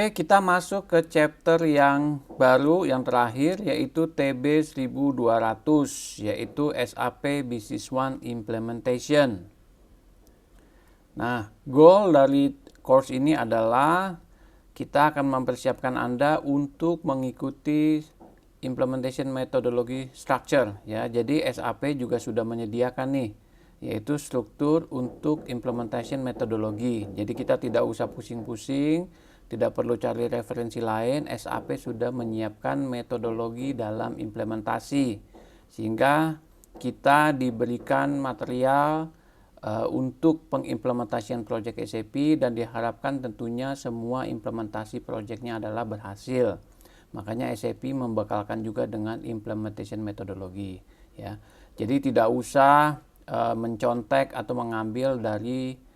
Oke, kita masuk ke chapter yang baru, yang terakhir, yaitu TB 1200, yaitu SAP Business One Implementation. Nah, goal dari course ini adalah kita akan mempersiapkan Anda untuk mengikuti implementation methodology structure. Ya, jadi SAP juga sudah menyediakan nih, yaitu struktur untuk implementation methodology. Jadi kita tidak usah pusing-pusing, tidak perlu cari referensi lain, SAP sudah menyiapkan metodologi dalam implementasi. Sehingga kita diberikan material untuk pengimplementasian proyek SAP dan diharapkan tentunya semua implementasi proyeknya adalah berhasil. Makanya SAP membekalkan juga dengan implementation metodologi. Ya. Jadi tidak usah mencontek atau mengambil dari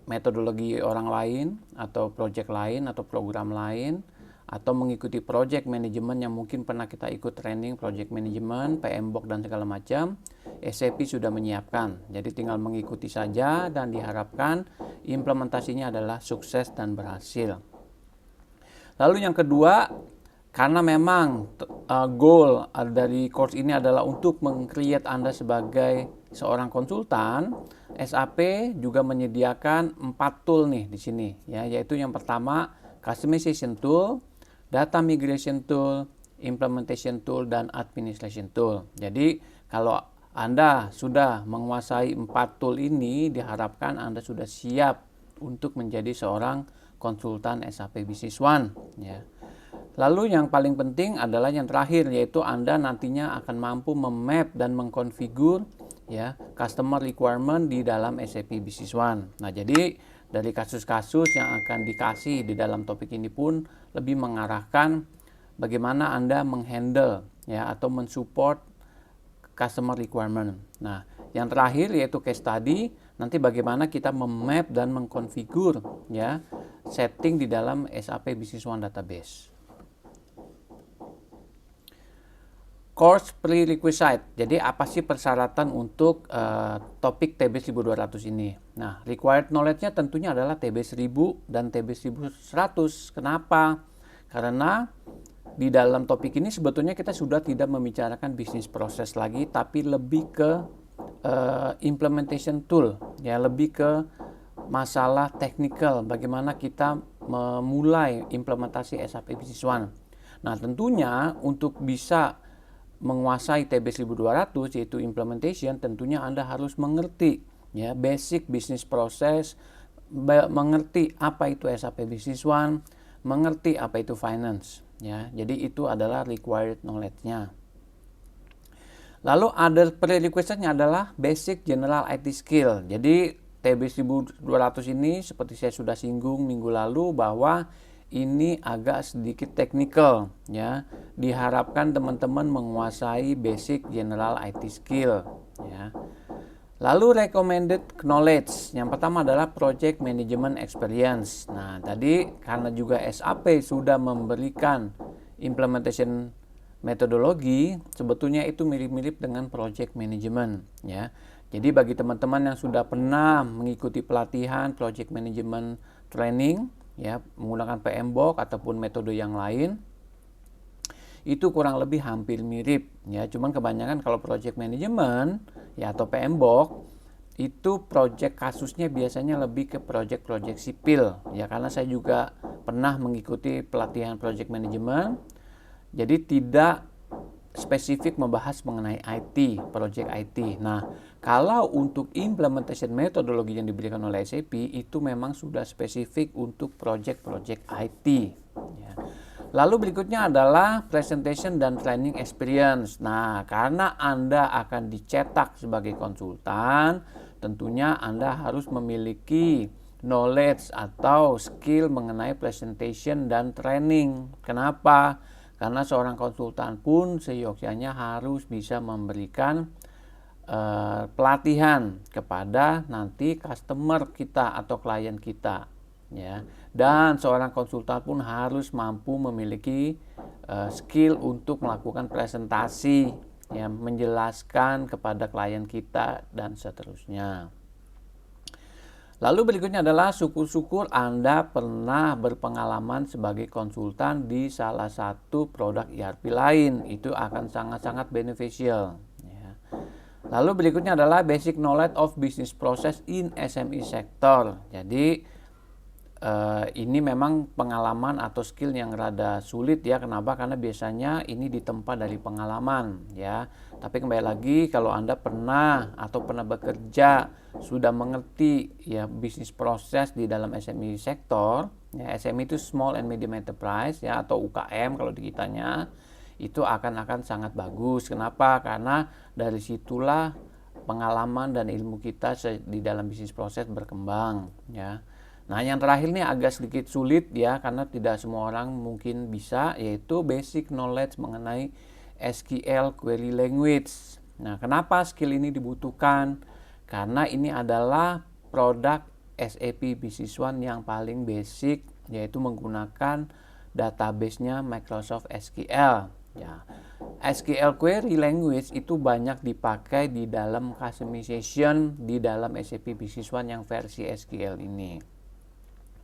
metodologi orang lain atau project lain atau program lain atau mengikuti project management yang mungkin pernah kita ikut training project management, PMBOK dan segala macam. SAP sudah menyiapkan, jadi tinggal mengikuti saja dan diharapkan implementasinya adalah sukses dan berhasil. Lalu yang kedua, karena memang goal dari course ini adalah untuk meng-create Anda sebagai seorang konsultan, SAP juga menyediakan 4 tool nih di sini, ya, yaitu yang pertama customization tool, data migration tool, implementation tool, dan administration tool. Jadi kalau Anda sudah menguasai 4 tool ini, diharapkan Anda sudah siap untuk menjadi seorang konsultan SAP Business One, ya. Lalu yang paling penting adalah yang terakhir, yaitu Anda nantinya akan mampu memap dan mengkonfigur ya customer requirement di dalam SAP Business One. Nah, jadi dari kasus-kasus yang akan dikasih di dalam topik ini pun lebih mengarahkan bagaimana Anda menghandle ya atau mensupport customer requirement. Nah, yang terakhir yaitu case study, nanti bagaimana kita memap dan mengkonfigur ya setting di dalam SAP Business One database. Course prerequisite. Jadi apa sih persyaratan untuk topik TB 1200 ini? Nah, required knowledge-nya tentunya adalah TB 1000 dan TB 1100. Kenapa? Karena di dalam topik ini sebetulnya kita sudah tidak membicarakan bisnis proses lagi, tapi lebih ke implementation tool, ya, lebih ke masalah technical, bagaimana kita memulai implementasi SAP Business One. Nah, tentunya untuk bisa menguasai TB 1200 yaitu implementation, tentunya Anda harus mengerti ya basic business process, mengerti apa itu SAP Business One, mengerti apa itu finance ya. Jadi itu adalah required knowledge-nya. Lalu other prerequisite-nya adalah basic general IT skill. Jadi TB 1200 ini seperti saya sudah singgung minggu lalu bahwa ini agak sedikit teknikal ya. Diharapkan teman-teman menguasai basic general IT skill ya. Lalu recommended knowledge. Yang pertama adalah project management experience. Nah, tadi karena juga SAP sudah memberikan implementation metodologi, sebetulnya itu mirip-mirip dengan project management ya. Jadi bagi teman-teman yang sudah pernah mengikuti pelatihan project management training ya menggunakan PMBOK ataupun metode yang lain, itu kurang lebih hampir mirip ya. Cuman kebanyakan kalau project management ya atau PMBOK itu project kasusnya biasanya lebih ke project sipil ya, karena saya juga pernah mengikuti pelatihan project management. Jadi tidak spesifik membahas mengenai IT, project IT. Nah, kalau untuk implementation metodologi yang diberikan oleh SAP itu memang sudah spesifik untuk project IT. Ya. Lalu berikutnya adalah presentation dan training experience. Nah, karena Anda akan dicetak sebagai konsultan, tentunya Anda harus memiliki knowledge atau skill mengenai presentation dan training. Kenapa? Karena seorang konsultan pun seyogyanya harus bisa memberikan pelatihan kepada nanti customer kita atau klien kita ya. Dan seorang konsultan pun harus mampu memiliki skill untuk melakukan presentasi ya, menjelaskan kepada klien kita dan seterusnya. Lalu berikutnya adalah syukur-syukur Anda pernah berpengalaman sebagai konsultan di salah satu produk ERP lain. Itu akan sangat-sangat beneficial. Ya. Lalu berikutnya adalah basic knowledge of business process in SME sector. Jadi ini memang pengalaman atau skill yang rada sulit ya. Kenapa? Karena biasanya ini ditempa dari pengalaman ya. Tapi kembali lagi, kalau Anda pernah atau pernah bekerja, sudah mengerti ya bisnis proses di dalam SME sektor ya. SME itu small and medium enterprise ya, atau UKM kalau di kitanya, itu akan sangat bagus. Kenapa? Karena dari situlah pengalaman dan ilmu kita di dalam bisnis proses berkembang ya. Nah, yang terakhir nih agak sedikit sulit ya, karena tidak semua orang mungkin bisa, yaitu basic knowledge mengenai SQL query language. Nah, kenapa skill ini dibutuhkan? Karena ini adalah produk SAP Business One yang paling basic, yaitu menggunakan database-nya Microsoft SQL. Ya. SQL query language itu banyak dipakai di dalam customization di dalam SAP Business One yang versi SQL ini.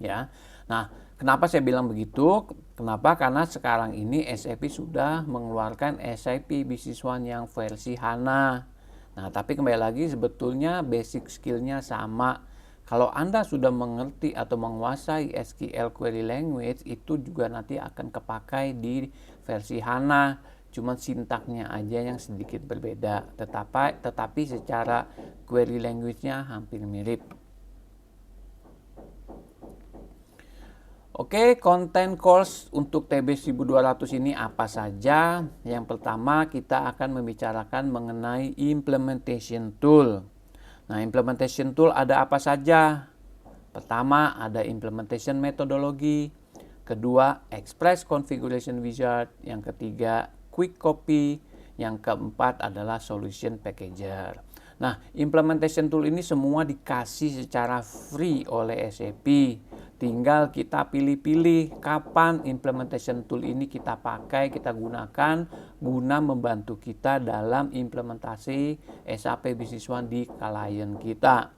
Ya. Nah, kenapa saya bilang begitu? Kenapa? Karena sekarang ini SAP sudah mengeluarkan SAP Business One yang versi HANA. Nah, tapi kembali lagi sebetulnya basic skillnya sama. Kalau Anda sudah mengerti atau menguasai SQL query language, itu juga nanti akan kepakai di versi HANA. Cuma sintaknya aja yang sedikit berbeda. Tetapi secara query language-nya hampir mirip. Oke, konten course untuk TB 1200 ini apa saja? Yang pertama, kita akan membicarakan mengenai implementation tool. Nah, implementation tool ada apa saja? Pertama, ada implementation methodology. Kedua, express configuration wizard. Yang ketiga, quick copy. Yang keempat adalah solution packager. Nah, implementation tool ini semua dikasih secara free oleh SAP. Tinggal kita pilih-pilih kapan implementation tool ini kita pakai, kita gunakan guna membantu kita dalam implementasi SAP Business One di klien kita.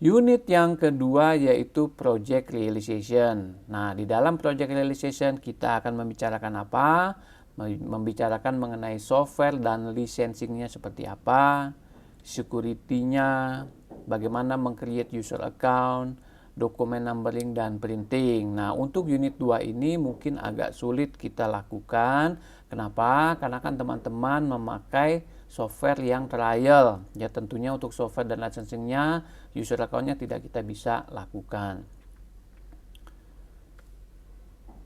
Unit yang kedua yaitu project realization. Nah, di dalam project realization kita akan membicarakan apa? Membicarakan mengenai software dan licensingnya seperti apa, security-nya, bagaimana meng-create user account, dokumen numbering dan printing. Nah, untuk unit 2 ini mungkin agak sulit kita lakukan. Kenapa? Karena kan teman-teman memakai software yang trial. Ya, tentunya untuk software dan licensingnya, user account-nya tidak kita bisa lakukan.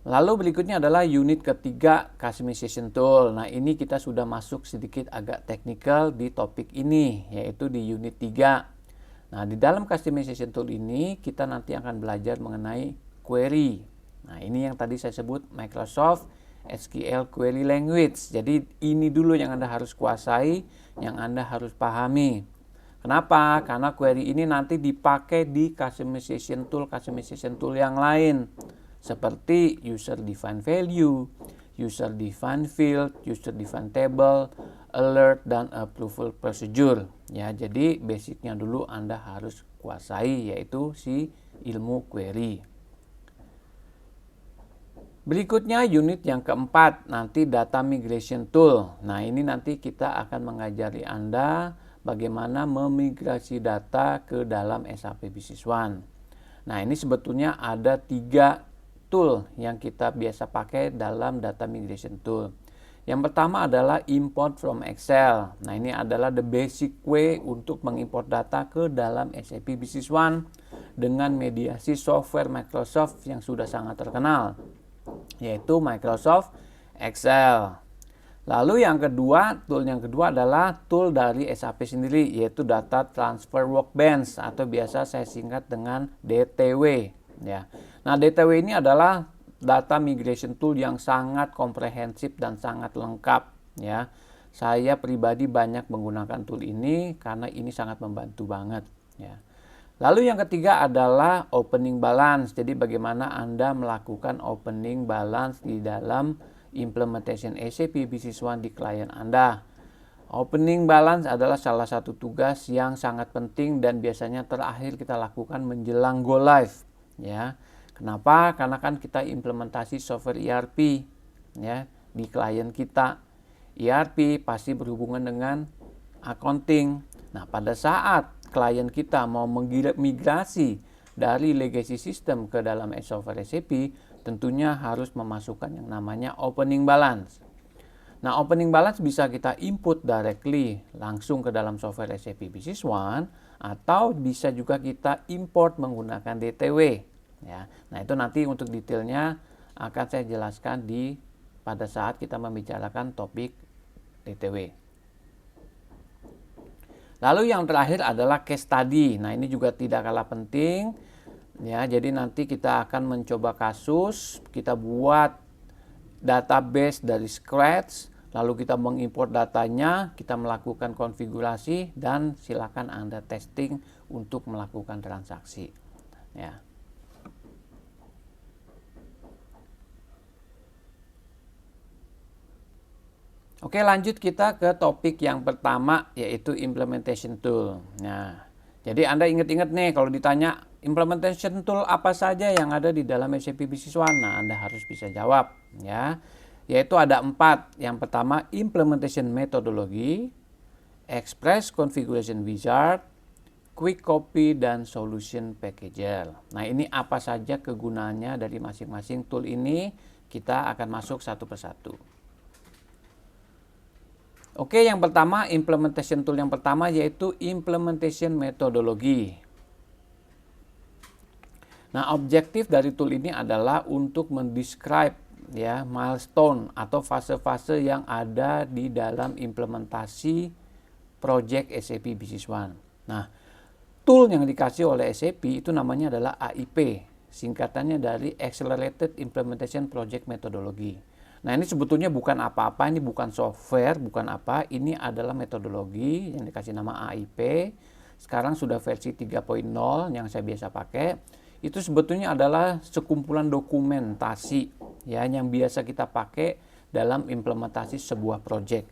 Lalu berikutnya adalah unit ketiga, customization tool. Nah, ini kita sudah masuk sedikit agak teknikal di topik ini, yaitu di unit 3. Nah, di dalam customization tool ini kita nanti akan belajar mengenai query. Nah, ini yang tadi saya sebut Microsoft SQL Query Language. Jadi ini dulu yang Anda harus kuasai, yang Anda harus pahami. Kenapa? Karena query ini nanti dipakai di customization tool yang lain. Seperti user defined value, user defined field, user defined table, alert, dan approval procedure. Ya, jadi basicnya dulu Anda harus kuasai, yaitu si ilmu query. Berikutnya unit yang keempat, nanti data migration tool. Nah, ini nanti kita akan mengajari Anda bagaimana memigrasi data ke dalam SAP Business One. Nah, ini sebetulnya ada 3 tool yang kita biasa pakai dalam data migration tool. Yang pertama adalah import from Excel. Nah, ini adalah the basic way untuk mengimport data ke dalam SAP Business One dengan mediasi software Microsoft yang sudah sangat terkenal, yaitu Microsoft Excel. Lalu tool yang kedua adalah tool dari SAP sendiri, yaitu Data Transfer Workbench atau biasa saya singkat dengan DTW. Ya. Nah, DTW ini adalah data migration tool yang sangat komprehensif dan sangat lengkap ya. Saya pribadi banyak menggunakan tool ini karena ini sangat membantu banget ya. Lalu yang ketiga adalah opening balance. Jadi bagaimana Anda melakukan opening balance di dalam implementation SAP Business One di klien Anda. Opening balance adalah salah satu tugas yang sangat penting dan biasanya terakhir kita lakukan menjelang go live, ya. Kenapa? Karena kan kita implementasi software ERP, ya, di klien kita. ERP pasti berhubungan dengan accounting. Nah, pada saat klien kita mau migrasi dari legacy system ke dalam software SAP, tentunya harus memasukkan yang namanya opening balance. Nah, opening balance bisa kita input directly langsung ke dalam software SAP Business One, atau bisa juga kita import menggunakan DTW, ya. Nah, itu nanti untuk detailnya akan saya jelaskan pada saat kita membicarakan topik DTW. Lalu yang terakhir adalah case study. Nah, ini juga tidak kalah penting, ya. Jadi nanti kita akan mencoba kasus, kita buat database dari scratch, lalu kita mengimport datanya, kita melakukan konfigurasi, dan silakan Anda testing untuk melakukan transaksi, ya. Oke, lanjut kita ke topik yang pertama, yaitu implementation tool. Nah, jadi Anda ingat-ingat nih, kalau ditanya implementation tool apa saja yang ada di dalam SAP Business One, nah Anda harus bisa jawab, ya. Yaitu ada 4. Yang pertama, implementation methodology, express configuration wizard, quick copy, dan solution packager. Nah, ini apa saja kegunaannya dari masing-masing tool ini, kita akan masuk satu persatu. Oke, yang pertama, implementation tool yang pertama yaitu implementation methodology. Nah, objektif dari tool ini adalah untuk mendescribe, ya, milestone atau fase-fase yang ada di dalam implementasi project SAP Business One. Nah, tool yang dikasih oleh SAP itu namanya adalah AIP, singkatannya dari Accelerated Implementation Project Methodology. Nah, ini sebetulnya bukan apa-apa, ini bukan software, bukan apa, ini adalah metodologi yang dikasih nama AIP. Sekarang sudah versi 3.0 yang saya biasa pakai. Itu sebetulnya adalah sekumpulan dokumentasi, ya, yang biasa kita pakai dalam implementasi sebuah project.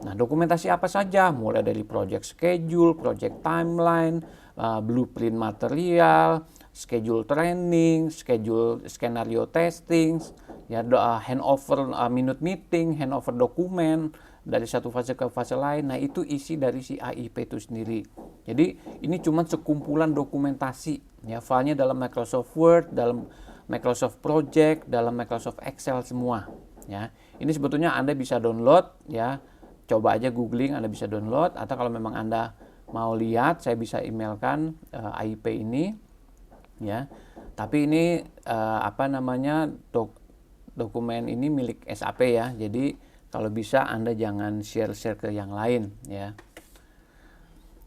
Nah, dokumentasi apa saja? Mulai dari project schedule, project timeline, blueprint material, schedule training, schedule skenario testing, ya, handover minute meeting, handover dokumen dari satu fase ke fase lain. Nah, itu isi dari si AIP itu sendiri. Jadi ini cuma sekumpulan dokumentasi, ya, filenya dalam Microsoft Word, dalam Microsoft Project, dalam Microsoft Excel semua, ya. Ini sebetulnya Anda bisa download, ya. Coba aja googling, Anda bisa download, atau kalau memang Anda mau lihat, saya bisa emailkan AIP ini, ya. Tapi ini dokumen ini milik SAP, ya. Jadi kalau bisa Anda jangan share ke yang lain, ya.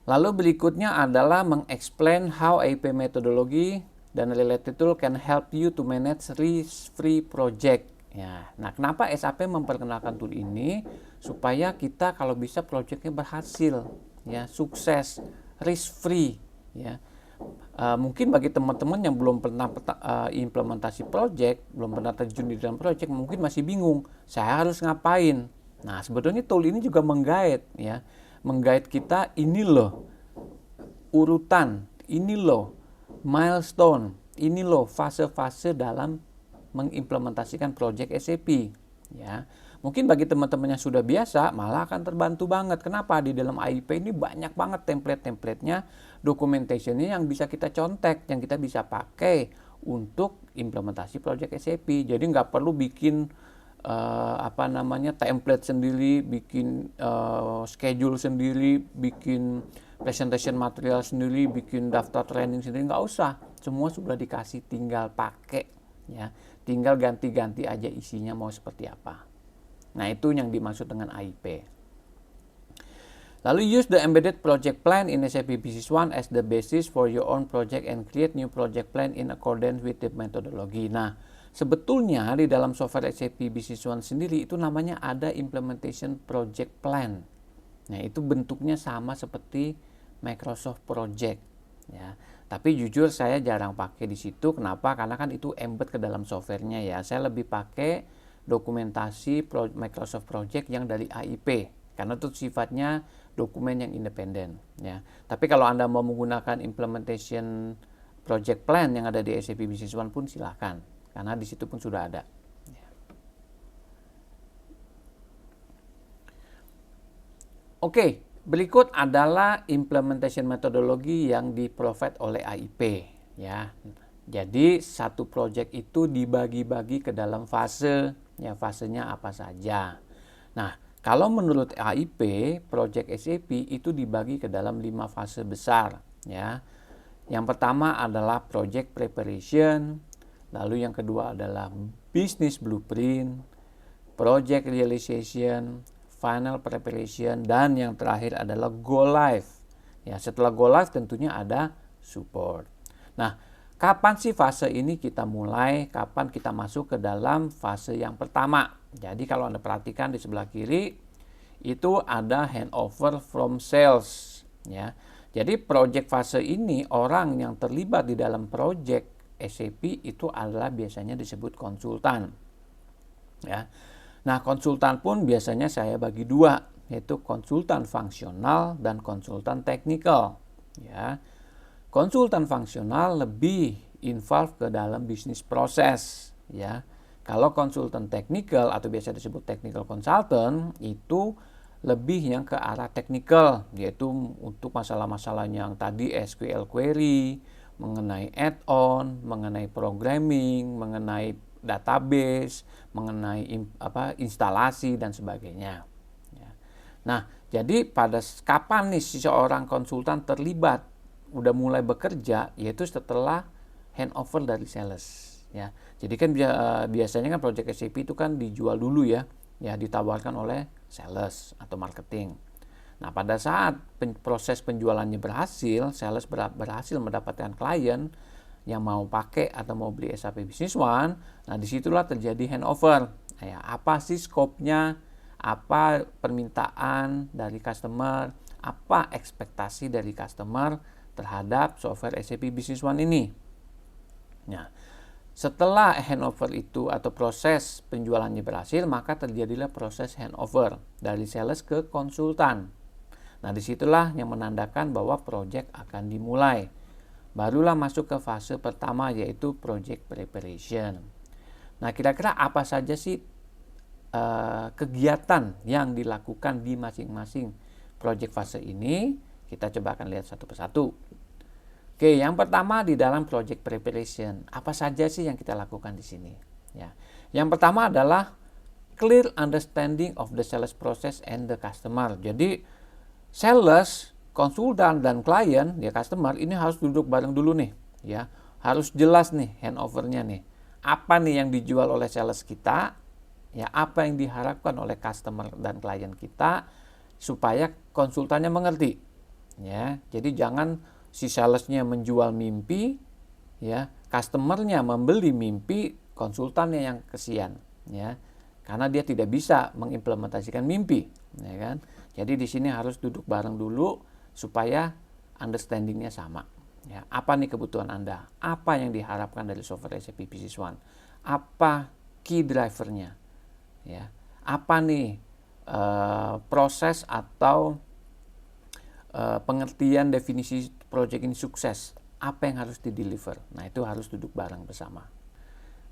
Lalu berikutnya adalah mengexplain how AIP methodology dan related tool can help you to manage risk-free project. Ya, nah, kenapa SAP memperkenalkan tool ini? Supaya kita kalau bisa projectnya berhasil, ya, sukses, risk-free, ya. Mungkin bagi teman-teman yang belum pernah implementasi project, belum pernah terjun di dalam project, mungkin masih bingung, saya harus ngapain. Nah, sebetulnya tool ini juga menggait, ya, menggait kita, ini loh urutan, ini loh milestone, ini loh fase-fase dalam mengimplementasikan project SAP, ya. Mungkin bagi teman-teman yang sudah biasa malah akan terbantu banget. Kenapa? Di dalam AIP ini banyak banget template-templatenya, documentation-nya yang bisa kita contek, yang kita bisa pakai untuk implementasi project SAP. Jadi nggak perlu bikin template sendiri, bikin schedule sendiri, bikin presentation material sendiri, bikin daftar training sendiri, nggak usah. Semua sudah dikasih, tinggal pakai, ya. Tinggal ganti-ganti aja isinya mau seperti apa. Nah, itu yang dimaksud dengan AIP. Lalu use the embedded project plan in SAP Business One as the basis for your own project and create new project plan in accordance with the methodology. Nah, sebetulnya di dalam software SAP Business One sendiri itu namanya ada implementation project plan. Nah, itu bentuknya sama seperti Microsoft Project, ya. Tapi jujur saya jarang pakai di situ. Kenapa? Karena kan itu embed ke dalam softwarenya, ya. Saya lebih pakai dokumentasi Microsoft Project yang dari AIP, karena itu sifatnya dokumen yang independen, ya. Tapi kalau Anda mau menggunakan implementation project plan yang ada di SAP Business One pun silahkan, karena di situ pun sudah ada. Oke, berikut adalah implementation metodologi yang di-provide oleh AIP, ya. Jadi satu project itu dibagi-bagi ke dalam fase, ya, fasenya apa saja. Nah, kalau menurut AIP, project SAP itu dibagi ke dalam 5 fase besar, ya. Yang pertama adalah project preparation, lalu yang kedua adalah business blueprint, project realization, final preparation, dan yang terakhir adalah go live. Ya, setelah go live tentunya ada support. Nah, kapan sih fase ini kita mulai? Kapan kita masuk ke dalam fase yang pertama? Jadi kalau Anda perhatikan di sebelah kiri itu ada handover from sales, ya. Jadi project fase ini orang yang terlibat di dalam project SAP itu adalah biasanya disebut konsultan, ya. Nah, konsultan pun biasanya saya bagi dua, yaitu konsultan fungsional dan konsultan teknikal, ya. Konsultan fungsional lebih involve ke dalam bisnis proses, ya. Kalau konsultan teknikal atau biasa disebut technical consultant itu lebih yang ke arah teknikal, yaitu untuk masalah-masalah yang tadi SQL query, mengenai add-on, mengenai programming, mengenai database, mengenai instalasi dan sebagainya. Ya. Nah, jadi pada kapan nih seseorang konsultan terlibat, udah mulai bekerja, yaitu setelah handover dari sales. Ya, jadi kan biasanya kan project SAP itu kan dijual dulu ya, ditawarkan oleh sales atau marketing. Nah, pada saat proses penjualannya berhasil, sales berhasil mendapatkan klien yang mau pakai atau mau beli SAP Business One, nah disitulah terjadi handover. Ya, apa sih skopnya, apa permintaan dari customer, apa ekspektasi dari customer terhadap software SAP Business One ini. Nah, setelah handover itu atau proses penjualannya berhasil, maka terjadilah proses handover dari sales ke konsultan. Nah, disitulah yang menandakan bahwa project akan dimulai. Barulah masuk ke fase pertama, yaitu project preparation. Nah, kira-kira apa saja sih kegiatan yang dilakukan di masing-masing project fase ini? Kita coba akan lihat satu persatu. Oke, yang pertama di dalam project preparation, apa saja sih yang kita lakukan di sini? Ya, yang pertama adalah clear understanding of the sales process and the customer. Jadi sales, konsultan dan klien, ya customer ini harus duduk bareng dulu nih, ya. Harus jelas nih handover-nya nih. Apa nih yang dijual oleh sales kita? Ya, apa yang diharapkan oleh customer dan klien kita supaya konsultannya mengerti. Ya, jadi jangan si salesnya menjual mimpi, ya, customernya membeli mimpi, konsultannya yang kesian, ya. Karena dia tidak bisa mengimplementasikan mimpi, ya kan? Jadi di sini harus duduk bareng dulu supaya understanding-nya sama. Ya, apa nih kebutuhan Anda? Apa yang diharapkan dari software SAP Business One? Apa key driver-nya? Ya, apa nih proses atau pengertian definisi project ini sukses? Apa yang harus di-deliver? Nah, itu harus duduk bareng bersama.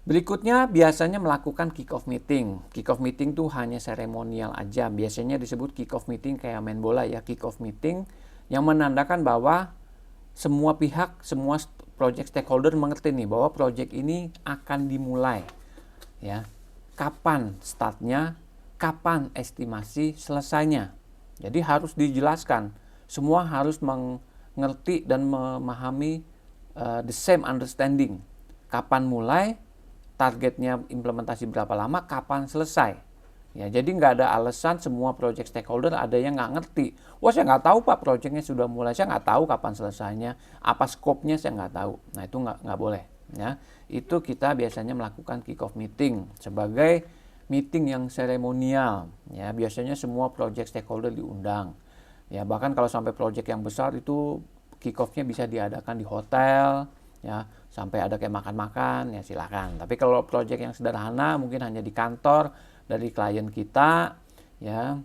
Berikutnya biasanya melakukan kick-off meeting. Kick-off meeting tuh hanya seremonial aja. Biasanya disebut kick-off meeting kayak main bola ya. Kick-off meeting yang menandakan bahwa semua pihak, semua project stakeholder mengerti nih bahwa project ini akan dimulai. Ya, kapan startnya, kapan estimasi selesainya. Jadi harus dijelaskan. Semua harus mengerti dan memahami the same understanding. Kapan mulai, targetnya implementasi berapa lama, kapan selesai. Ya, jadi nggak ada alasan semua project stakeholder ada yang nggak ngerti. Wah, saya nggak tahu Pak, projectnya sudah mulai, saya nggak tahu kapan selesainya, apa skopnya saya nggak tahu. Nah, itu nggak boleh. Ya, itu kita biasanya melakukan kick-off meeting sebagai meeting yang seremonial. Ya, biasanya semua project stakeholder diundang. Ya, bahkan kalau sampai project yang besar itu kick-off-nya bisa diadakan di hotel, ya, sampai ada kayak makan-makan, ya silakan. Tapi kalau project yang sederhana mungkin hanya di kantor dari klien kita, ya.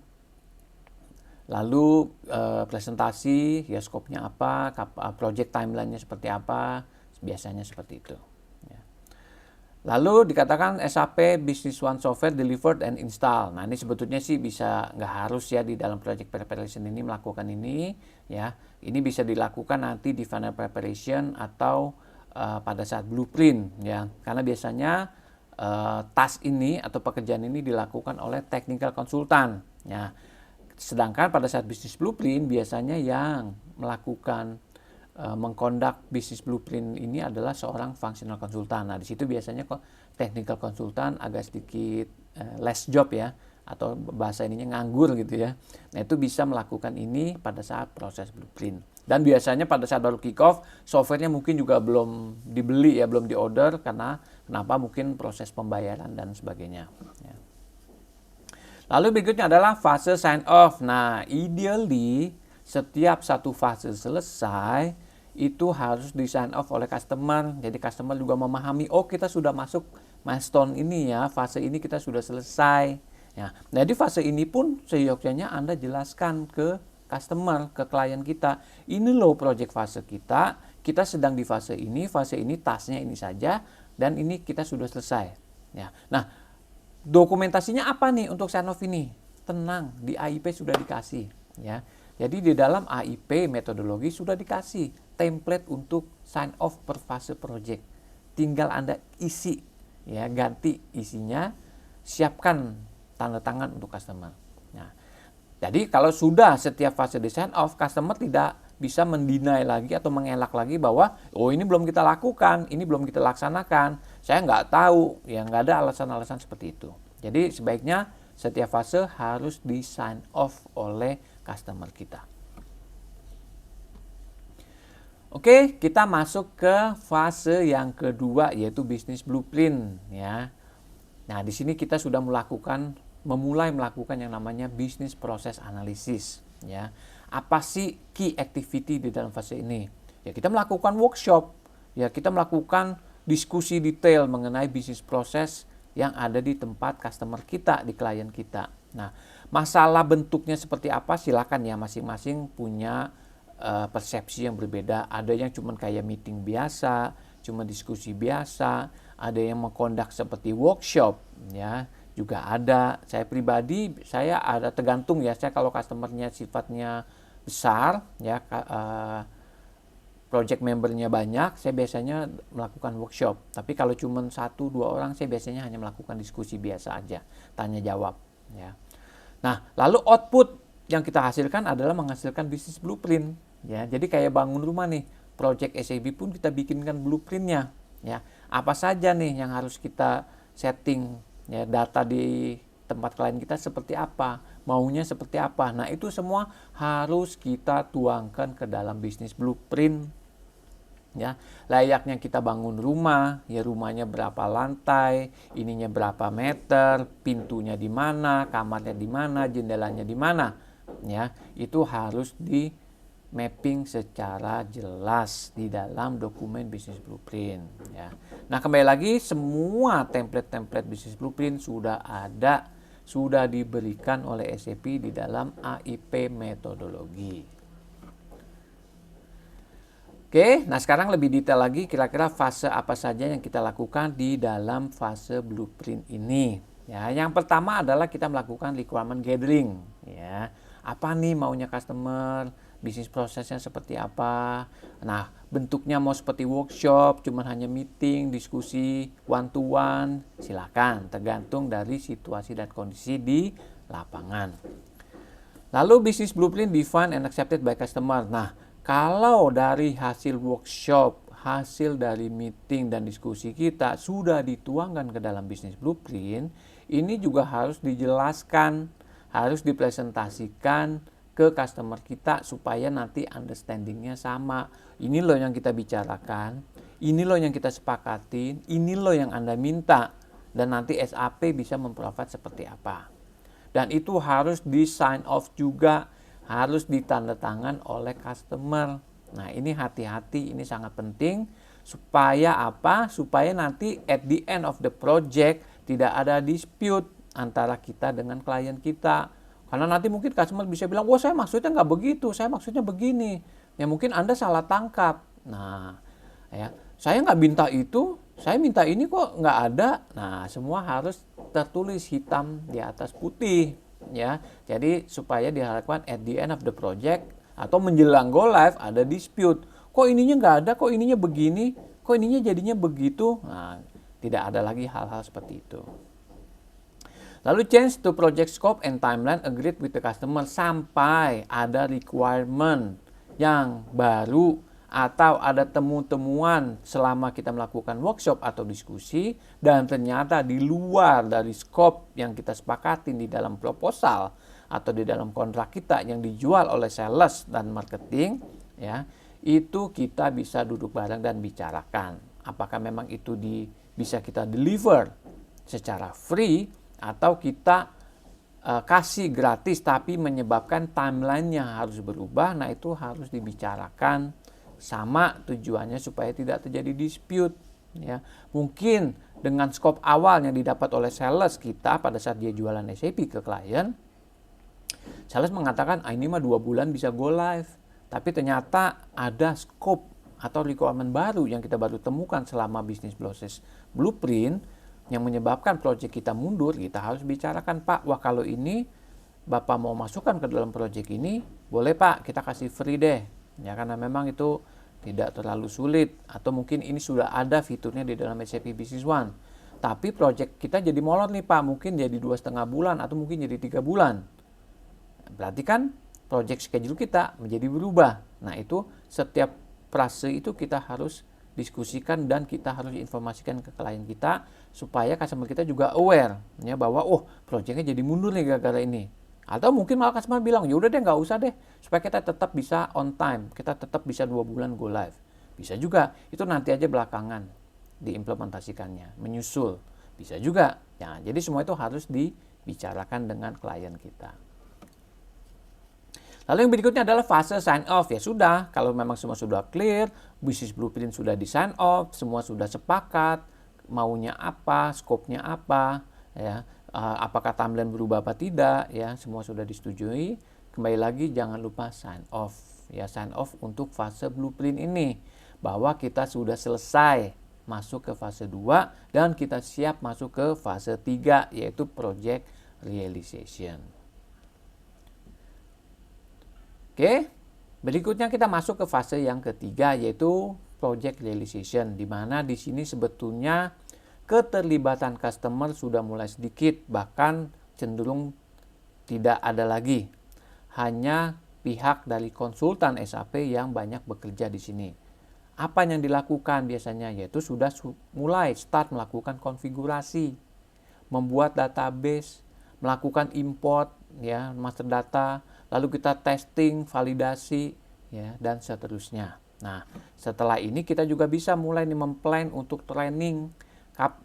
Lalu presentasi, ya skopnya apa, project timeline-nya seperti apa, biasanya seperti itu. Ya. Lalu dikatakan SAP Business One Software delivered and install. Nah ini sebetulnya sih bisa nggak harus ya di dalam project preparation ini melakukan ini ya. Ini bisa dilakukan nanti di final preparation atau pada saat blueprint ya. Karena biasanya task ini atau pekerjaan ini dilakukan oleh technical consultant ya. Sedangkan pada saat bisnis blueprint biasanya yang melakukan mengkondak bisnis blueprint ini adalah seorang functional consultant. Nah, di situ biasanya kok technical consultant agak sedikit less job ya, atau bahasa ininya nganggur gitu ya. Nah, itu bisa melakukan ini pada saat proses blueprint. Dan biasanya pada saat baru kick off, softwarenya mungkin juga belum dibeli ya, belum diorder karena kenapa mungkin proses pembayaran dan sebagainya. Ya. Lalu berikutnya adalah fase sign off. Nah, ideally setiap satu fase selesai itu harus di sign off oleh customer. Jadi customer juga memahami, oh kita sudah masuk milestone ini ya, fase ini kita sudah selesai. Ya, nah di fase ini pun seyogyanya Anda jelaskan ke customer, ke klien kita, ini loh project fase kita sedang di fase ini tasknya ini saja, dan ini kita sudah selesai. Ya, nah dokumentasinya apa nih untuk sign off ini? Tenang, di AIP sudah dikasih. Ya, jadi di dalam AIP metodologi sudah dikasih template untuk sign off per fase project. Tinggal Anda isi, ya, ganti isinya, siapkan tanda tangan untuk customer. Nah, jadi kalau sudah setiap fase di sign off, customer tidak bisa mendinai lagi atau mengelak lagi bahwa oh ini belum kita lakukan, ini belum kita laksanakan, saya nggak tahu, ya nggak ada alasan-alasan seperti itu. Jadi sebaiknya setiap fase harus di sign off oleh customer kita. Oke, kita masuk ke fase yang kedua yaitu bisnis blueprint ya. Nah, di sini kita sudah memulai melakukan yang namanya bisnis proses analisis ya. Apa sih key activity di dalam fase ini? Ya, kita melakukan workshop, ya kita melakukan diskusi detail mengenai bisnis proses yang ada di tempat customer kita, di klien kita. Nah, masalah bentuknya seperti apa silakan ya, masing-masing punya persepsi yang berbeda. Ada yang cuma kayak meeting biasa, cuma diskusi biasa, ada yang mengkondak seperti workshop ya, juga ada. Saya pribadi saya ada tergantung ya, saya kalau customernya sifatnya besar ya, project membernya banyak, saya biasanya melakukan workshop. Tapi kalau cuma 1-2 orang, saya biasanya hanya melakukan diskusi biasa aja, tanya jawab ya. Nah, lalu output yang kita hasilkan adalah menghasilkan bisnis blueprint ya. Jadi kayak bangun rumah nih, project SAP pun kita bikinkan blueprintnya ya. Apa saja nih yang harus kita setting ya, data di tempat klien kita seperti apa, maunya seperti apa. Nah, itu semua harus kita tuangkan ke dalam bisnis blueprint ya. Layaknya kita bangun rumah, ya rumahnya berapa lantai, ininya berapa meter, pintunya di mana, kamarnya di mana, jendelanya di mana ya. Itu harus di mapping secara jelas di dalam dokumen bisnis blueprint ya. Nah, kembali lagi semua template-template bisnis blueprint sudah ada, sudah diberikan oleh SAP di dalam AIP metodologi. Oke, nah sekarang lebih detail lagi kira-kira fase apa saja yang kita lakukan di dalam fase blueprint ini. Ya, yang pertama adalah kita melakukan requirement gathering ya. Apa nih maunya customer? Bisnis prosesnya seperti apa. Nah, bentuknya mau seperti workshop, cuma hanya meeting, diskusi, one to one, silakan, tergantung dari situasi dan kondisi di lapangan. Lalu bisnis blueprint defined and accepted by customer. Nah, kalau dari hasil workshop, hasil dari meeting dan diskusi kita sudah dituangkan ke dalam bisnis blueprint, ini juga harus dijelaskan, harus dipresentasikan ke customer kita supaya nanti understandingnya sama. Ini loh yang kita bicarakan, ini loh yang kita sepakatin, ini loh yang Anda minta, dan nanti SAP bisa memprovide seperti apa. Dan itu harus di sign off juga, harus ditandatangan oleh customer. Nah, ini hati-hati, ini sangat penting supaya apa? Supaya nanti at the end of the project tidak ada dispute antara kita dengan klien kita. Karena nanti mungkin customer bisa bilang, wah saya maksudnya nggak begitu, saya maksudnya begini. Ya mungkin Anda salah tangkap. Nah, ya saya nggak minta itu, saya minta ini kok nggak ada. Nah, semua harus tertulis hitam di atas putih. Ya, jadi supaya diharapkan at the end of the project atau menjelang go live ada dispute. Kok ininya nggak ada, kok ininya begini, kok ininya jadinya begitu. Nah, tidak ada lagi hal-hal seperti itu. Lalu change to project scope and timeline agreed with the customer sampai ada requirement yang baru atau ada temu-temuan selama kita melakukan workshop atau diskusi dan ternyata di luar dari scope yang kita sepakati di dalam proposal atau di dalam kontrak kita yang dijual oleh sales dan marketing, ya, itu kita bisa duduk bareng dan bicarakan apakah memang itu bisa kita deliver secara free atau kita kasih gratis tapi menyebabkan timeline-nya harus berubah. Nah, itu harus dibicarakan sama tujuannya supaya tidak terjadi dispute, ya. Mungkin dengan scope awal yang didapat oleh sales kita pada saat dia jualan SAP ke klien, sales mengatakan ini mah 2 bulan bisa go live, tapi ternyata ada scope atau requirement baru yang kita baru temukan selama business process blueprint yang menyebabkan proyek kita mundur. Kita harus bicarakan, Pak, wah kalau ini Bapak mau masukkan ke dalam proyek ini, boleh Pak, kita kasih free deh. Ya, karena memang itu tidak terlalu sulit, atau mungkin ini sudah ada fiturnya di dalam SAP Business One. Tapi proyek kita jadi molor nih Pak, mungkin jadi 2,5 bulan atau mungkin jadi 3 bulan. Berarti kan proyek schedule kita menjadi berubah. Nah, itu setiap frase itu kita harus diskusikan dan kita harus informasikan ke klien kita supaya customer kita juga aware, ya, bahwa proyeknya jadi mundur nih gara-gara ini. Atau mungkin malah customer bilang, ya udah deh nggak usah deh, supaya kita tetap bisa on time, kita tetap bisa 2 bulan go live. Bisa juga, itu nanti aja belakangan diimplementasikannya, menyusul. Bisa juga. Ya, jadi semua itu harus dibicarakan dengan klien kita. Lalu yang berikutnya adalah fase sign off. Ya sudah, kalau memang semua sudah clear, bisnis blueprint sudah di sign off, semua sudah sepakat, maunya apa, scope-nya apa, ya, apakah timeline berubah apa tidak, ya, semua sudah disetujui. Kembali lagi jangan lupa sign off. Ya, sign off untuk fase blueprint ini bahwa kita sudah selesai masuk ke fase 2 dan kita siap masuk ke fase 3 yaitu project realization. Oke, berikutnya kita masuk ke fase yang ketiga yaitu project realization, di mana di sini sebetulnya keterlibatan customer sudah mulai sedikit, bahkan cenderung tidak ada lagi. Hanya pihak dari konsultan SAP yang banyak bekerja di sini. Apa yang dilakukan biasanya yaitu sudah mulai start melakukan konfigurasi, membuat database, melakukan import, ya, master data, lalu kita testing, validasi, ya, dan seterusnya. Nah, setelah ini kita juga bisa mulai memplan untuk training.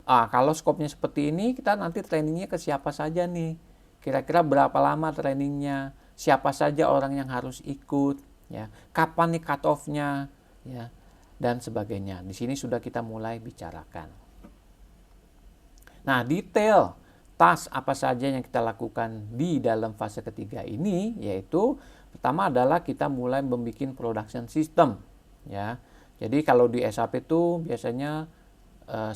Kalau skopnya seperti ini, kita nanti trainingnya ke siapa saja nih? Kira-kira berapa lama trainingnya? Siapa saja orang yang harus ikut? Ya, kapan nih cut off-nya? Ya, dan sebagainya. Di sini sudah kita mulai bicarakan. Nah, detail task apa saja yang kita lakukan di dalam fase ketiga ini, yaitu pertama adalah kita mulai membuat production system, ya. Jadi kalau di SAP itu biasanya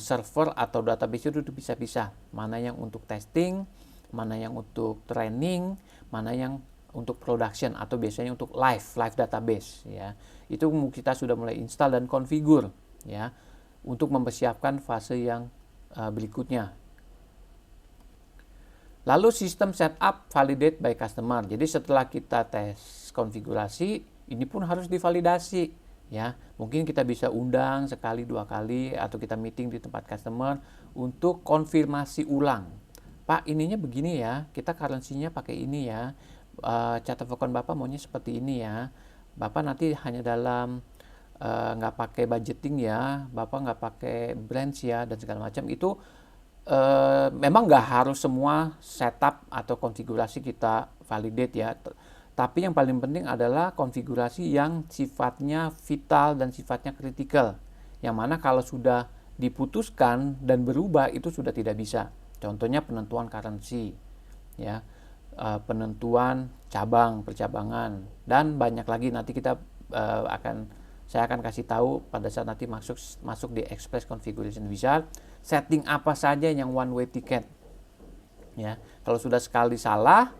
server atau database itu bisa-bisa, mana yang untuk testing, mana yang untuk training, mana yang untuk production atau biasanya untuk live database, ya. Itu kita sudah mulai install dan configure, ya, untuk mempersiapkan fase yang berikutnya. Lalu sistem setup validate by customer. Jadi setelah kita tes konfigurasi, ini pun harus divalidasi, ya. Mungkin kita bisa undang sekali 2 kali atau kita meeting di tempat customer untuk konfirmasi ulang. Pak, ininya begini ya, kita currency-nya pakai ini ya. Chart of account Bapak maunya seperti ini ya. Bapak nanti hanya dalam nggak pakai budgeting ya, Bapak nggak pakai branch ya, dan segala macam. Itu memang nggak harus semua setup atau konfigurasi kita validate ya, tapi yang paling penting adalah konfigurasi yang sifatnya vital dan sifatnya kritikal, yang mana kalau sudah diputuskan dan berubah itu sudah tidak bisa. Contohnya penentuan currency, ya, penentuan cabang, percabangan, dan banyak lagi. Nanti saya akan kasih tahu pada saat nanti masuk di Express Configuration Wizard, setting apa saja yang one way ticket. Ya, kalau sudah sekali salah,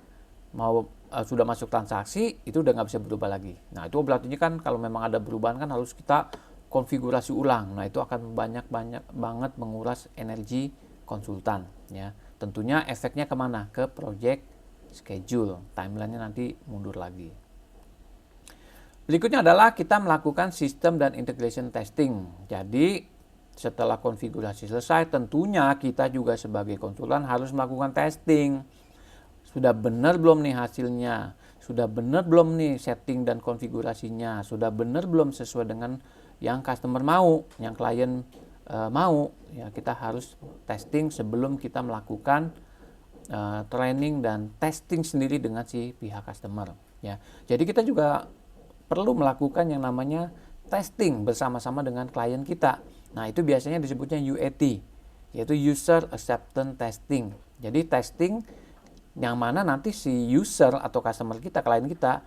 sudah masuk transaksi, itu udah nggak bisa berubah lagi. Nah, itu berarti kan kalau memang ada perubahan kan harus kita konfigurasi ulang. Nah, itu akan banyak banget menguras energi konsultan. Ya, tentunya efeknya kemana? Ke project schedule, timelinenya nanti mundur lagi. Berikutnya adalah kita melakukan sistem dan integration testing. Jadi setelah konfigurasi selesai, tentunya kita juga sebagai konsultan harus melakukan testing. Sudah benar belum nih hasilnya? Sudah benar belum nih setting dan konfigurasinya? Sudah benar belum sesuai dengan yang customer mau, yang klien mau? Ya, kita harus testing sebelum kita melakukan training dan testing sendiri dengan si pihak customer. Ya, jadi kita juga perlu melakukan yang namanya testing bersama-sama dengan klien kita. Nah, itu biasanya disebutnya UAT, yaitu User Acceptance Testing. Jadi testing yang mana nanti si user atau customer kita, klien kita,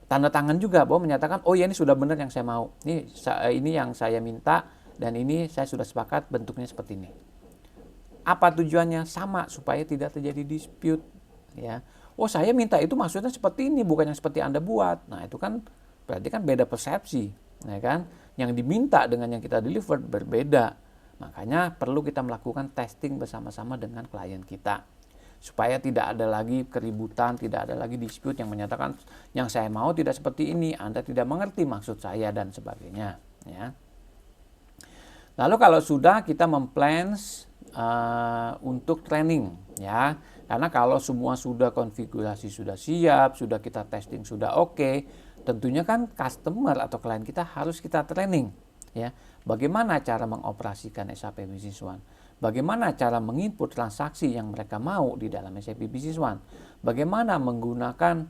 tanda tangan juga bahwa menyatakan, oh ya ini sudah benar yang saya mau, ini yang saya minta, dan ini saya sudah sepakat bentuknya seperti ini. Apa tujuannya? Sama, supaya tidak terjadi dispute. Ya. Oh, saya minta itu maksudnya seperti ini, bukan yang seperti Anda buat. Nah, itu kan berarti kan beda persepsi, ya kan? Yang diminta dengan yang kita deliver berbeda. Makanya perlu kita melakukan testing bersama-sama dengan klien kita, supaya tidak ada lagi keributan, tidak ada lagi dispute yang menyatakan yang saya mau tidak seperti ini, Anda tidak mengerti maksud saya, dan sebagainya. Ya. Lalu kalau sudah kita memplans untuk training, ya, karena kalau semua sudah konfigurasi sudah siap, sudah kita testing sudah oke, tentunya kan customer atau klien kita harus kita training, ya. Bagaimana cara mengoperasikan SAP Business One? Bagaimana cara menginput transaksi yang mereka mau di dalam SAP Business One? Bagaimana menggunakan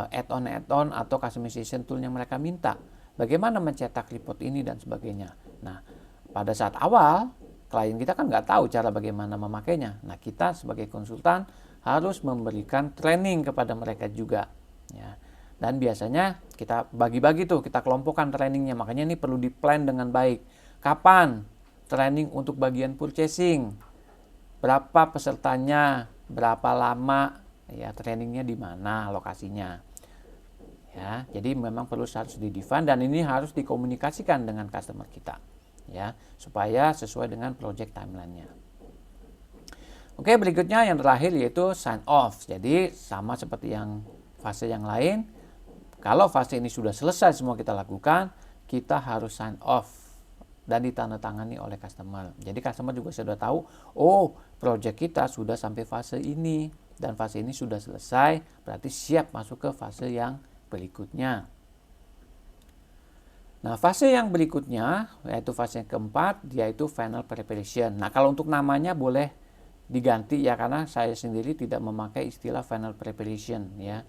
add-on atau customization tool yang mereka minta? Bagaimana mencetak report ini dan sebagainya. Nah, pada saat awal klien kita kan nggak tahu cara bagaimana memakainya. Nah, kita sebagai konsultan harus memberikan training kepada mereka juga, ya. Dan biasanya kita bagi-bagi tuh, kita kelompokkan trainingnya. Makanya ini perlu di-plan dengan baik. Kapan training untuk bagian purchasing? Berapa pesertanya? Berapa lama? Ya, trainingnya di mana lokasinya? Ya, jadi memang harus di-define, dan ini harus dikomunikasikan dengan customer kita, ya, supaya sesuai dengan project timeline-nya. Oke, berikutnya yang terakhir yaitu sign off. Jadi sama seperti yang fase yang lain. Kalau fase ini sudah selesai semua kita lakukan, kita harus sign off dan ditandatangani oleh customer. Jadi customer juga sudah tahu, oh project kita sudah sampai fase ini dan fase ini sudah selesai, berarti siap masuk ke fase yang berikutnya. Nah, fase yang berikutnya yaitu fase yang keempat, yaitu final preparation. Nah, kalau untuk namanya boleh diganti ya, karena saya sendiri tidak memakai istilah final preparation, ya.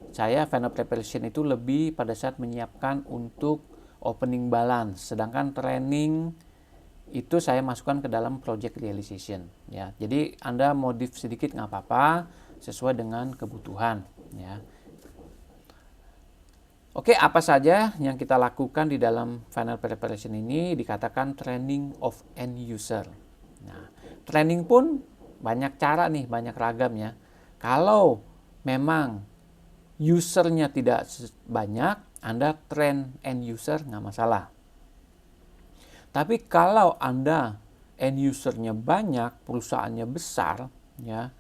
Saya final preparation itu lebih pada saat menyiapkan untuk opening balance, sedangkan training itu saya masukkan ke dalam project realization, ya. Jadi Anda modif sedikit nggak apa-apa, sesuai dengan kebutuhan, ya. Oke, apa saja yang kita lakukan di dalam final preparation ini? Dikatakan training of end user. Nah, training pun banyak cara nih, banyak ragam, ya. Kalau memang usernya tidak banyak, Anda train end user nggak masalah. Tapi kalau Anda end usernya banyak, perusahaannya besar, ya,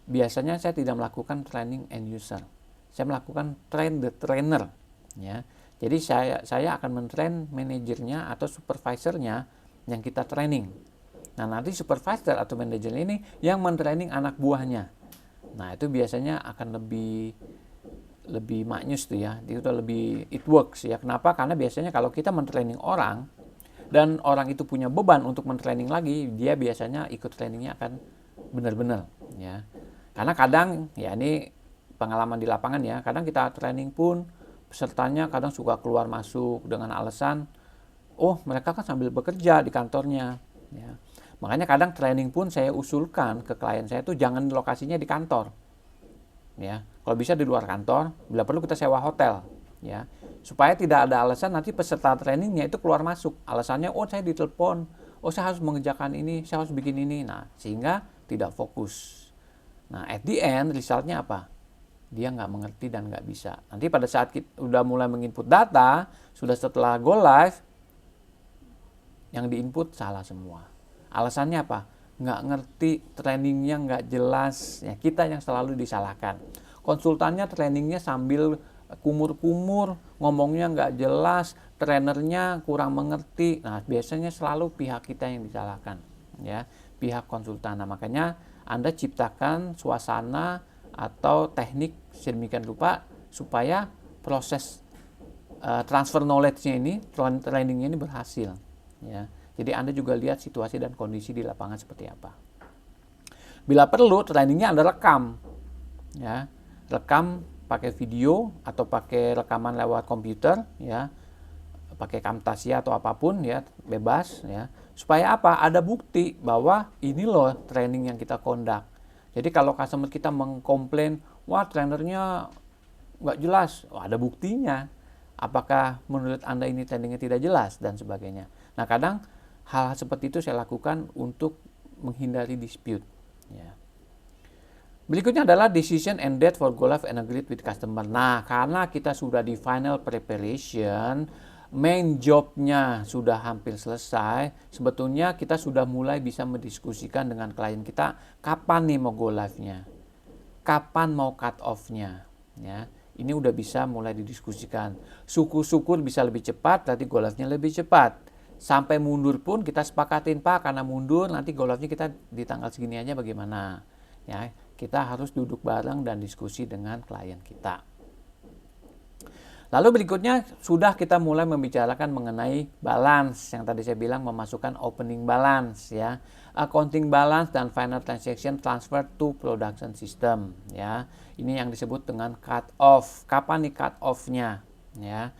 biasanya saya tidak melakukan training end user. Saya melakukan train the trainer, ya. Jadi saya akan mentrain manajernya atau supervisornya yang kita training. Nah, nanti supervisor atau manajer ini yang mentraining anak buahnya. Nah, itu biasanya akan lebih maknyus tuh, ya. Itu lebih it works, ya. Kenapa? Karena biasanya kalau kita mentraining orang dan orang itu punya beban untuk mentraining lagi, dia biasanya ikut trainingnya akan benar-benar, ya. Karena kadang, ya ini pengalaman di lapangan, ya, kadang kita training pun pesertanya kadang suka keluar masuk dengan alasan, oh mereka kan sambil bekerja di kantornya, ya. Makanya kadang training pun saya usulkan ke klien saya itu jangan lokasinya di kantor, ya. Kalau bisa di luar kantor, bila perlu kita sewa hotel, ya. Supaya tidak ada alasan nanti peserta trainingnya itu keluar masuk. Alasannya, oh saya ditelepon, oh saya harus mengerjakan ini, saya harus bikin ini. Nah, sehingga tidak fokus. Nah, at the end, resultnya apa? Dia nggak mengerti dan nggak bisa. Nanti pada saat kita udah mulai menginput data, sudah setelah go live, yang diinput salah semua. Alasannya apa? Nggak ngerti, trainingnya nggak jelas. Ya, kita yang selalu disalahkan. Konsultannya trainingnya sambil kumur-kumur, ngomongnya nggak jelas, trainernya kurang mengerti. Nah, biasanya selalu pihak kita yang disalahkan, ya, pihak konsultan. Nah, makanya Anda ciptakan suasana atau teknik sedemikian rupa supaya proses transfer knowledge-nya ini, trainingnya ini berhasil, ya. Jadi Anda juga lihat situasi dan kondisi di lapangan seperti apa. Bila perlu, trainingnya Anda rekam, ya, rekam pakai video atau pakai rekaman lewat komputer, ya, pakai Camtasia atau apapun, ya, bebas, ya, supaya apa? Ada bukti bahwa ini loh training yang kita conduct. Jadi kalau customer kita mengkomplain, wah trainernya nggak jelas, ada buktinya. Apakah menurut Anda ini trainingnya tidak jelas dan sebagainya. Nah, kadang hal seperti itu saya lakukan untuk menghindari dispute, ya. Berikutnya adalah decision and date for go live and agreed with customer. Nah, karena kita sudah di final preparation, main jobnya sudah hampir selesai, sebetulnya kita sudah mulai bisa mendiskusikan dengan klien kita kapan nih mau go live-nya, kapan mau cut off-nya, ya. Ini udah bisa mulai didiskusikan. Syukur-syukur bisa lebih cepat, berarti go live-nya lebih cepat. Sampai mundur pun kita sepakatin, Pak, karena mundur nanti go live-nya kita di tanggal segini aja bagaimana, ya. Kita harus duduk bareng dan diskusi dengan klien kita. Lalu berikutnya sudah kita mulai membicarakan mengenai balance yang tadi saya bilang, memasukkan opening balance, ya, accounting balance dan final transaction transfer to production system, ya. Ini yang disebut dengan cut off. Kapan nih cut off-nya, ya?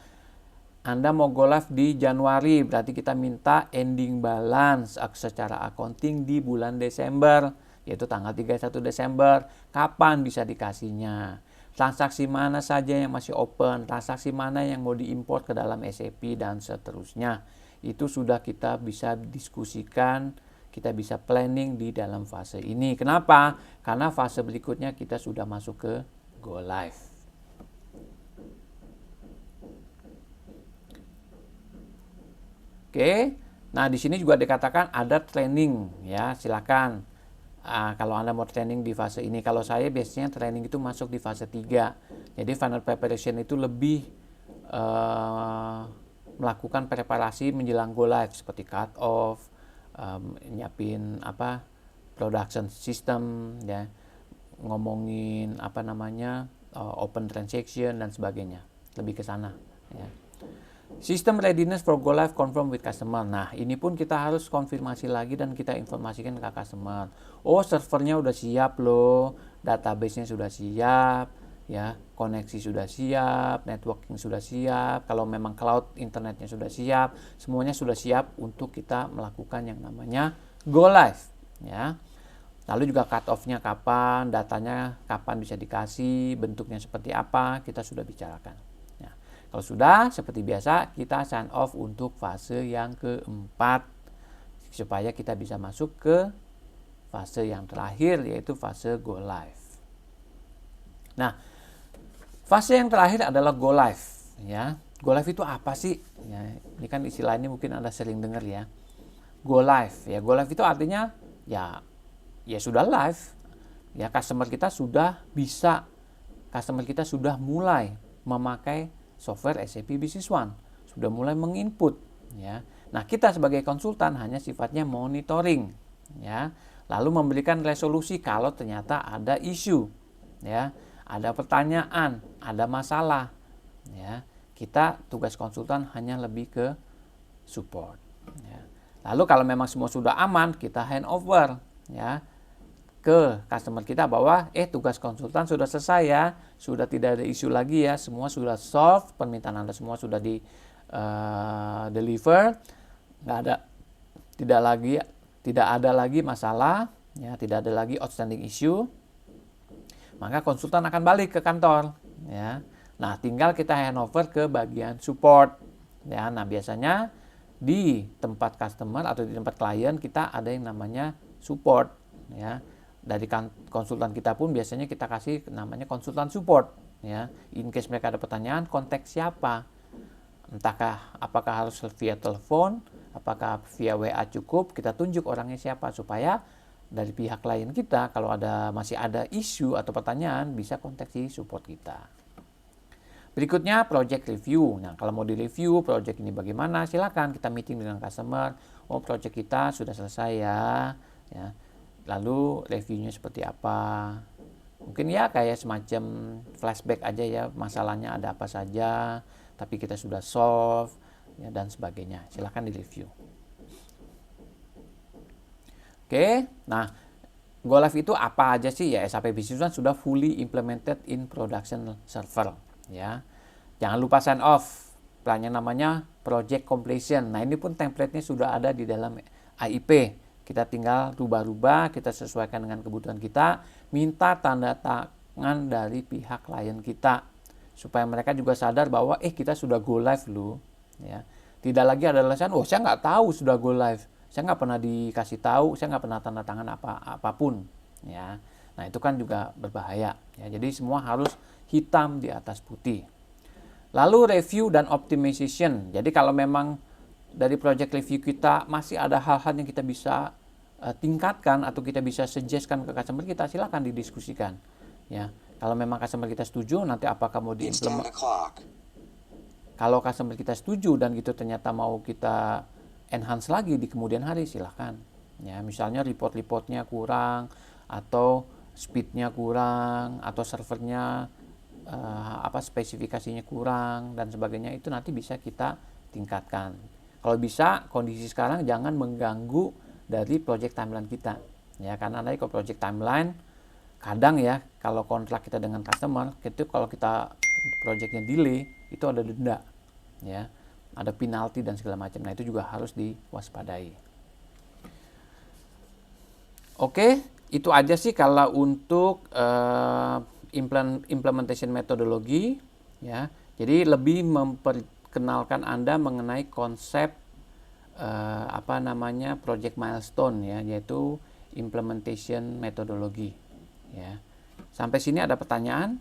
Anda mau go live di Januari, berarti kita minta ending balance secara accounting di bulan Desember, yaitu tanggal 31 Desember. Kapan bisa dikasihnya? Transaksi mana saja yang masih open, transaksi mana yang mau diimport ke dalam SAP, dan seterusnya. Itu sudah kita bisa diskusikan, kita bisa planning di dalam fase ini. Kenapa? Karena fase berikutnya kita sudah masuk ke go live. Oke, nah di sini juga dikatakan ada training, ya, silakan. Kalau Anda mau training di fase ini, kalau saya biasanya training itu masuk di fase 3. Jadi final preparation itu lebih melakukan preparasi menjelang go live seperti cut off, nyiapin production system, ya, ngomongin open transaction dan sebagainya, lebih ke sana, ya. System readiness for go live confirm with customer. Nah, ini pun kita harus konfirmasi lagi dan kita informasikan ke customer. Oh, servernya udah siap loh, database-nya sudah siap, ya, koneksi sudah siap, networking sudah siap. Kalau memang cloud internetnya sudah siap, semuanya sudah siap untuk kita melakukan yang namanya go live, ya. Lalu juga cut off-nya kapan, datanya kapan bisa dikasih, bentuknya seperti apa, kita sudah bicarakan. Kalau sudah, seperti biasa, kita sign off untuk fase yang keempat, supaya kita bisa masuk ke fase yang terakhir, yaitu fase go live. Nah, fase yang terakhir adalah go live, ya. Go live itu apa sih? Ya, ini kan istilah ini mungkin Anda sering dengar, ya. Go live, ya. Go live itu artinya ya sudah live, ya, customer kita sudah mulai memakai software SAP Business One, sudah mulai menginput, ya. Nah, kita sebagai konsultan hanya sifatnya monitoring, ya, lalu memberikan resolusi kalau ternyata ada isu, ya, ada pertanyaan, ada masalah, ya. Kita tugas konsultan hanya lebih ke support, ya. Lalu kalau memang semua sudah aman, kita hand over, ya, ke customer kita bahwa tugas konsultan sudah selesai, ya, sudah tidak ada isu lagi, ya, semua sudah solve, permintaan Anda semua sudah di deliver, tidak ada lagi masalah, ya, tidak ada lagi outstanding issue. maka konsultan akan balik ke kantor, ya. Nah, tinggal kita handover ke bagian support, ya. Nah, biasanya di tempat customer atau di tempat klien kita ada yang namanya support, ya. Dari konsultan kita pun biasanya kita kasih namanya konsultan support, ya. In case mereka ada pertanyaan, kontak siapa? Entahkah apakah harus via telepon, apakah via WA cukup, kita tunjuk orangnya siapa supaya dari pihak klien kita kalau masih ada isu atau pertanyaan bisa kontak si support kita. Berikutnya project review. Nah, kalau mau direview project ini bagaimana, silakan kita meeting dengan customer. Oh, project kita sudah selesai ya. Lalu reviewnya seperti apa? Mungkin ya kayak semacam flashback aja ya, masalahnya ada apa saja, tapi kita sudah solve ya, dan sebagainya. Silakan direview. Oke, nah Go Live itu apa aja sih? Ya, SAP Business One sudah fully implemented in production server, ya. Jangan lupa sign off. Plannya namanya project completion. Nah, ini pun template-nya sudah ada di dalam AIP. Kita tinggal rubah-rubah, kita sesuaikan dengan kebutuhan kita, minta tanda tangan dari pihak klien kita supaya mereka juga sadar bahwa kita sudah go live loh, ya. Tidak lagi ada alasan, oh saya nggak tahu sudah go live. Saya nggak pernah dikasih tahu, saya nggak pernah tanda tangan apapun, ya. Nah, itu kan juga berbahaya, ya. Jadi semua harus hitam di atas putih. Lalu review dan optimization. Jadi kalau memang dari project review kita masih ada hal-hal yang kita bisa tingkatkan atau kita bisa suggestkan ke customer kita, silakan didiskusikan, ya. Kalau memang customer kita setuju, nanti apakah mau diimplementasikan. Kalau customer kita setuju dan gitu ternyata mau kita enhance lagi di kemudian hari, silahkan, ya. Misalnya report-reportnya kurang, atau speednya kurang, atau servernya spesifikasinya kurang dan sebagainya, itu nanti bisa kita tingkatkan. Kalau bisa, kondisi sekarang jangan mengganggu dari project timeline kita, ya. Karena nanti kalau project timeline kadang ya, kalau kontrak kita dengan customer itu, kalau kita projectnya delay, itu ada denda, ya. Ada penalti dan segala macam. Nah, itu juga harus diwaspadai. Oke, itu aja sih kalau untuk implementation metodologi, ya. Jadi lebih memperkenalkan Anda mengenai konsep project milestone, ya, yaitu implementation metodologi, ya. Sampai sini ada pertanyaan?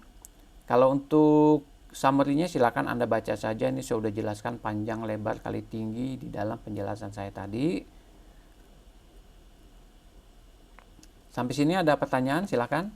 Kalau untuk summary-nya silakan Anda baca saja, ini saya sudah jelaskan panjang lebar kali tinggi di dalam penjelasan saya tadi. Sampai sini ada pertanyaan, silakan.